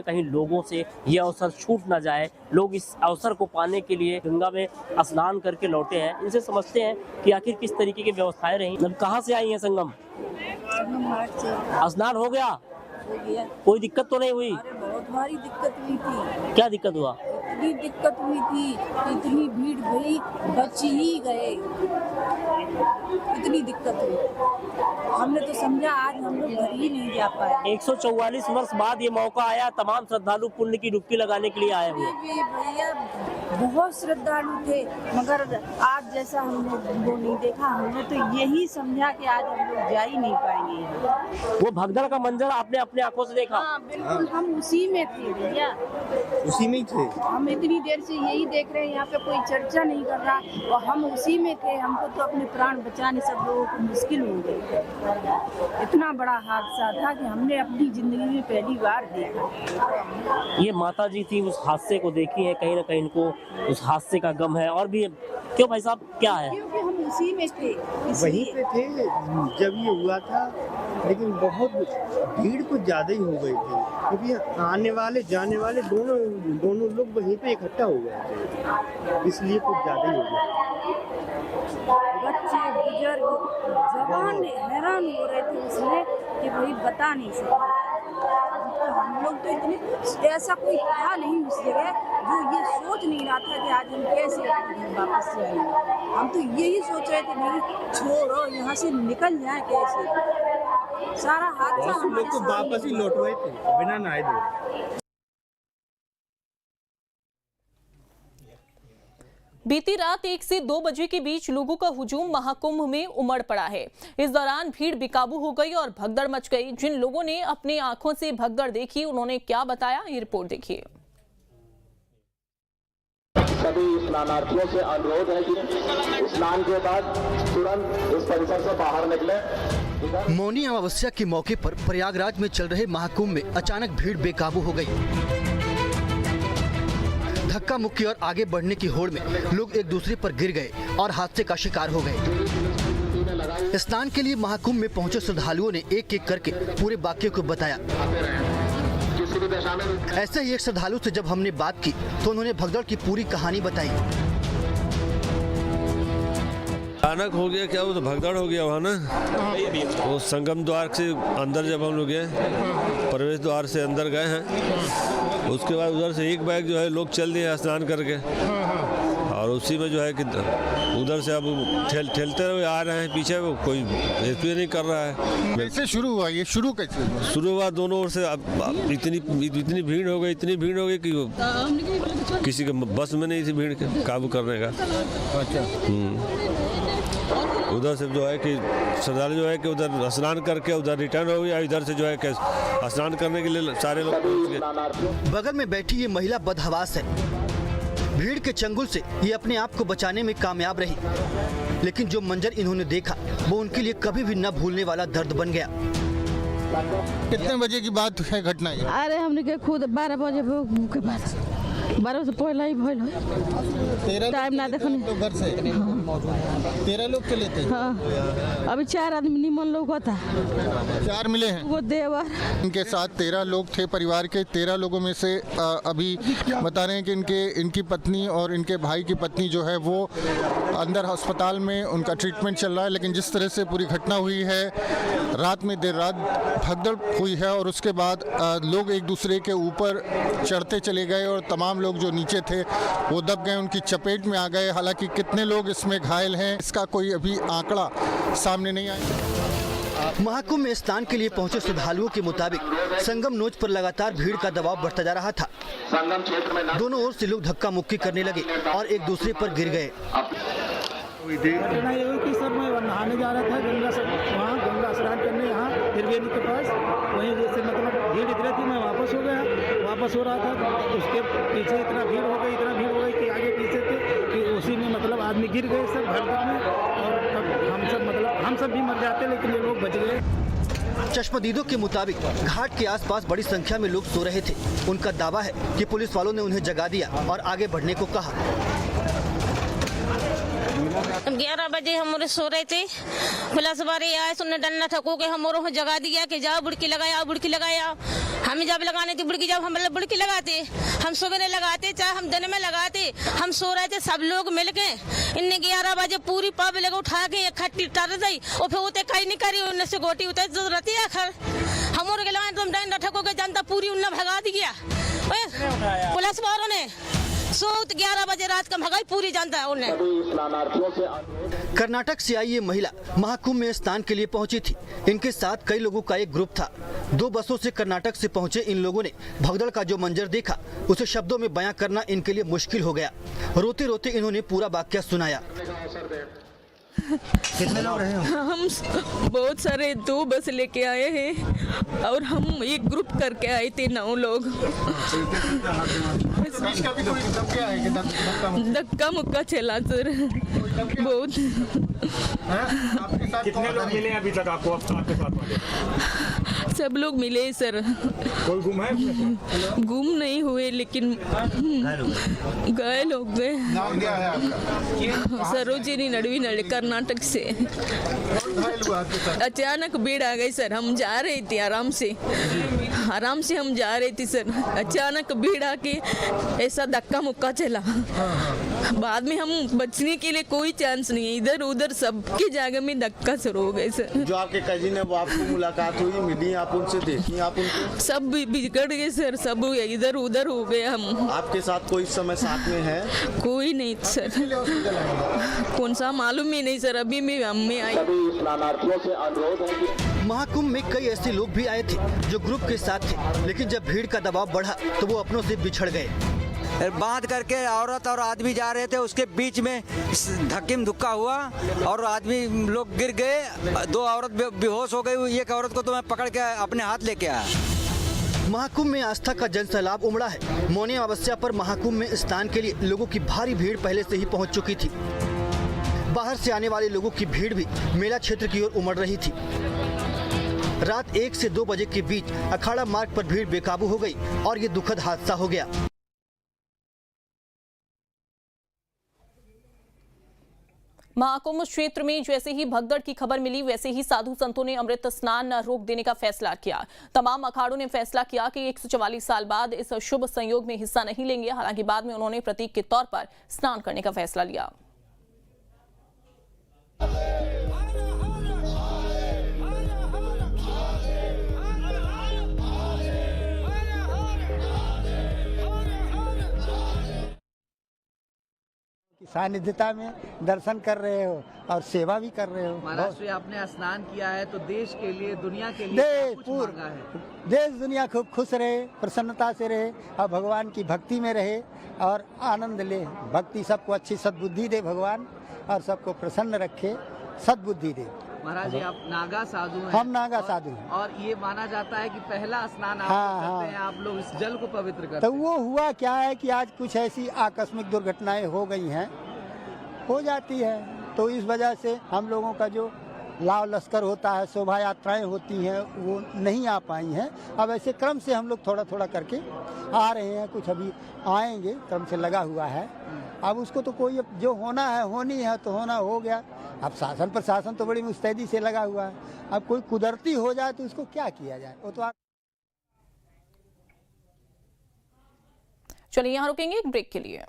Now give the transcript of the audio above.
कहीं लोगों से ये अवसर छूट ना जाए। लोग इस अवसर को पाने के लिए गंगा में स्नान करके लौटे हैं। इनसे समझते हैं कि आखिर किस तरीके की व्यवस्थाएं रही। कहाँ से आई हैं संगम? स्नान हो गया? कोई दिक्कत तो नहीं हुई? अरे बहुत भारी दिक्कत हुई थी। क्या दिक्कत हुआ? इतनी दिक्कत हुई थी, इतनी भीड़ भरी, बच ही गए। इतनी दिक्कत हुई, हमने तो समझा आज हम लोग घर ही नहीं जा पाए। 144 वर्ष बाद ये मौका आया, तमाम श्रद्धालु पुण्य की डुबकी लगाने के लिए आए हुए। भैया बहुत श्रद्धालु थे, मगर आज जैसा हमने वो नहीं देखा। हमने तो यही समझा कि आज हम लोग जा ही नहीं पाएंगे। वो भगदड़ का मंजर आपने अपने आंखों से देखा? हाँ बिल्कुल, हम उसी में थे भैया, उसी में ही थे। हम इतनी देर से यही देख रहे हैं, यहाँ पे कोई चर्चा नहीं कर रहा और हम उसी में थे। हमको तो अपने प्राण बचाने सब लोगों को मुश्किल हो गई। इतना बड़ा हादसा था कि हमने अपनी जिंदगी में पहली बार देखा। ये माता जी थी, उस हादसे को देखी है, कहीं ना कहीं इनको उस हादसे का गम है। और भी क्यों भाई साहब, क्या है? क्योंकि हम उसी में थे, वहीं पे थे जब ये हुआ था, लेकिन बहुत भीड़ कुछ ज्यादा ही हो गई थी, क्योंकि आने वाले जाने वाले दोनों लोग वहीं पे इकट्ठा हो गए थे, इसलिए कुछ ज्यादा ही हो गया। बच्चे बुजुर्ग जवान हैरान हो रहे थे उसमें कि भाई बता नहीं सकते। हम लोग तो इतने, ऐसा कोई था नहीं उस जगह जो ये सोच नहीं रहा था कि आज हम कैसे वापस से आएंगे। हम तो यही सोच रहे थे नहीं छोड़ो, यहाँ से निकल जाए कैसे। सारा हादसा हम लोग तो वापस ही लौट रहे थे बिना नहाए धोए। बीती रात 1 से 2 बजे के बीच लोगों का हुजूम महाकुंभ में उमड़ पड़ा है। इस दौरान भीड़ बेकाबू हो गई और भगदड़ मच गई। जिन लोगों ने अपनी आंखों से भगदड़ देखी, उन्होंने क्या बताया, ये रिपोर्ट देखिए। सभी स्नानार्थियों से अनुरोध है कि स्नान के बाद तुरंत इस परिसर से बाहर निकलें। मौनी अमावस्या के मौके पर प्रयागराज में चल रहे महाकुंभ में अचानक भीड़ बेकाबू हो गई। धक्का मुक्की और आगे बढ़ने की होड़ में लोग एक दूसरे पर गिर गए और हादसे का शिकार हो गए। स्नान के लिए महाकुंभ में पहुंचे श्रद्धालुओं ने एक एक करके पूरे वाकये को बताया। ऐसे ही एक श्रद्धालु से जब हमने बात की तो उन्होंने भगदड़ की पूरी कहानी बताई। अचानक हो गया क्या, वो तो भगदड़ हो गया वहाँ ना। वो संगम द्वार से अंदर जब हम लोग गए, प्रवेश द्वार से अंदर गए हैं, उसके बाद उधर से एक बैग जो है लोग चल दिए स्नान करके, और उसी में जो है कि उधर से अब ठेलते हुए आ रहे हैं पीछे, वो कोई रेस्क्यू नहीं कर रहा है। कैसे शुरू हुआ ये? शुरू कैसे हुआ? शुरू हुआ दोनों ओर से। अब इतनी भीड़ हो गई कि किसी के बस में नहीं थी भीड़ के काबू करने का। अच्छा। उधर से जो है कि श्रद्धालु जो है कि उधर स्नान करके उधर रिटर्न हो गया, इधर से जो है कि स्नान करने के लिए सारे लोग पहुंच गए। बगल में बैठी ये महिला बदहवास है। भीड़ के चंगुल से ये अपने आप को बचाने में कामयाब रही, लेकिन जो मंजर इन्होंने देखा वो उनके लिए कभी भी न भूलने वाला दर्द बन गया। कितने बजे की बात है घटना ये? अरे हमने के खुद 12 बजे के बाद 12 से पहले ही भइल है। टाइम ना देखनी घर से 13 लोग चले थे। हाँ, अभी 4 आदमी निमन लोग था। 4 मिले हैं। वो देवर, इनके साथ 13 लोग थे परिवार के। 13 लोगों में से अभी बता रहे हैं कि इनकी पत्नी और इनके भाई की पत्नी जो है वो अंदर अस्पताल में उनका ट्रीटमेंट चल रहा है। लेकिन जिस तरह से पूरी घटना हुई है, रात में देर रात भगदड़ हुई है और उसके बाद लोग एक दूसरे के ऊपर चढ़ते चले गए और तमाम लोग जो नीचे थे वो दब गए, उनकी चपेट में आ गए। हालांकि कितने लोग इसमें घायल हैं इसका कोई अभी आंकड़ा सामने नहीं आया। महाकुंभ में स्नान के लिए पहुंचे श्रद्धालुओं के मुताबिक संगम नोच पर लगातार भीड़ का दबाव बढ़ता जा रहा था। दोनों ओर से लोग धक्का मुक्की करने लगे और एक दूसरे पर गिर गए। घटना ये हुई कि सर मैं नहाने जा रहा था गंगा स्नान करने यहाँ त्रिवेणी के पास। वहीं जैसे मतलब भीड़ इतनी थी, मैं वापस हो गया। वापस हो रहा था तो उसके पीछे इतना भीड़ हो गई कि आगे पीछे थे कि उसी में मतलब आदमी गिर गए सब भगदड़ में, और हम सब भी मर जाते, लेकिन ये लोग बच गए। चश्मदीदों के मुताबिक घाट के आसपास बड़ी संख्या में लोग सो रहे थे। उनका दावा है कि पुलिस वालों ने उन्हें जगा दिया और आगे बढ़ने को कहा। 11 बजे हम सो रहे थे, पुलिस वाले आए, सुनने डरना ठको के हम जगा दिया कि जाओ बुड़की लगाया। हम जब लगाने थी बुड़की, जब हम बुड़की लगाते, हम सवेरे लगाते चाहे हम दिन में लगाते, हम सो रहे थे सब लोग मिलके, इन्हें 11 बजे पूरी पब्लिक उठा के इकट्ठी कर दी और फिर उते कहीं नहीं करी, उनने से गोटी उतर जरूरत है खर हम और गलवान तुम डाइन रठको के जनता पूरी उन्हें भगा दी गया पुलिस वालों ने 11 बजे रात का भगाई पूरी जनता है उन्हें। कर्नाटक से आई ये महिला महाकुंभ में स्नान के लिए पहुंची थी। इनके साथ कई लोगों का एक ग्रुप था। 2 बसों से कर्नाटक से पहुंचे इन लोगों ने भगदड़ का जो मंजर देखा उसे शब्दों में बयां करना इनके लिए मुश्किल हो गया। रोते रोते इन्होंने पूरा वाकया सुनाया। कितने लोग रहे हो? हम बहुत सारे 2 बस लेके आए हैं और हम एक ग्रुप करके आए थे 9 लोग। धक्का मुक्का चला सर बहुत। कितने लोग मिले अभी तक आपको आपके साथ वाले? सब लोग मिले सर। कोई गुम है? गुम नहीं हुए लेकिन घायल हो गए। नाम क्या है आपका? सरोजिनी नड़वी नड़ कर्नाटक से। अचानक भीड़ आ गई सर, हम जा रहे थे आराम से हम जा रहे थे सर, अचानक भीड़ आके ऐसा धक्का मुक्का चला। बाद में हम बचने के लिए कोई चांस नहीं है, इधर उधर सबकी जगह में धक्का शुरू हो गए सर। जो आपके कजिन है वो आपको मुलाकात हुई, मिली, आप उनसे देखी, आप उनको? सब बिगड़ गए सर, सब इधर उधर हो गए हम। आपके साथ कोई समय साथ में है? कोई नहीं सर, कौन सा मालूम ही नहीं सर, अभी मैं हम में आई। महाकुंभ में कई ऐसे लोग भी आए थे जो ग्रुप के साथ थे, लेकिन जब भीड़ का दबाव बढ़ा तो वो अपनों से बिछड़ गए। बांध करके औरत और आदमी जा रहे थे, उसके बीच में धक्के में धुक्का हुआ और आदमी लोग गिर गए। 2 औरत बेहोश हो गई, एक औरत को तो मैं पकड़ के अपने हाथ लेके आया। महाकुंभ में आस्था का जनसैलाब उमड़ा है। मौनी अमावस्या पर महाकुंभ में स्नान के लिए लोगों की भारी भीड़ पहले से ही पहुंच चुकी थी। बाहर से आने वाले लोगों की भीड़ भी मेला क्षेत्र की ओर उमड़ रही थी। रात 1 से 2 बजे के बीच अखाड़ा मार्ग पर भीड़ बेकाबू हो गई और ये दुखद हादसा हो गया। महाकुंभ क्षेत्र में जैसे ही भगदड़ की खबर मिली वैसे ही साधु संतों ने अमृत स्नान रोक देने का फैसला किया। तमाम अखाड़ों ने फैसला किया कि 144 साल बाद इस शुभ संयोग में हिस्सा नहीं लेंगे। हालांकि बाद में उन्होंने प्रतीक के तौर पर स्नान करने का फैसला लिया। सानिध्यता में दर्शन कर रहे हो और सेवा भी कर रहे हो। महाराज आपने स्नान किया है तो देश के लिए, दुनिया के लिए कुछ मांगा है? देश दुनिया खूब खुश रहे, प्रसन्नता से रहे और भगवान की भक्ति में रहे और आनंद ले। भक्ति सबको अच्छी सद्बुद्धि दे भगवान और सबको प्रसन्न रखे, सद्बुद्धि दे। महाराज जी आप नागा साधु हैं? हम नागा साधु हैं। और ये माना जाता है कि पहला स्नान आप करते हैं, आप लोग इस जल को पवित्र करते हैं। तो वो हुआ क्या है कि आज कुछ ऐसी आकस्मिक दुर्घटनाएं हो गई हैं, हो जाती है, तो इस वजह से हम लोगों का जो लाव लश्कर होता है, शोभा यात्राएं होती हैं, वो नहीं आ पाई हैं। अब ऐसे क्रम से हम लोग थोड़ा थोड़ा करके आ रहे हैं, कुछ अभी आएंगे, क्रम से लगा हुआ है। अब उसको तो कोई जो होना है, होनी है तो होना हो गया। अब शासन प्रशासन तो बड़ी मुस्तैदी से लगा हुआ है। अब कोई कुदरती हो जाए तो उसको क्या किया जाए, वो तो। चलिए यहाँ रुकेंगे एक ब्रेक के लिए।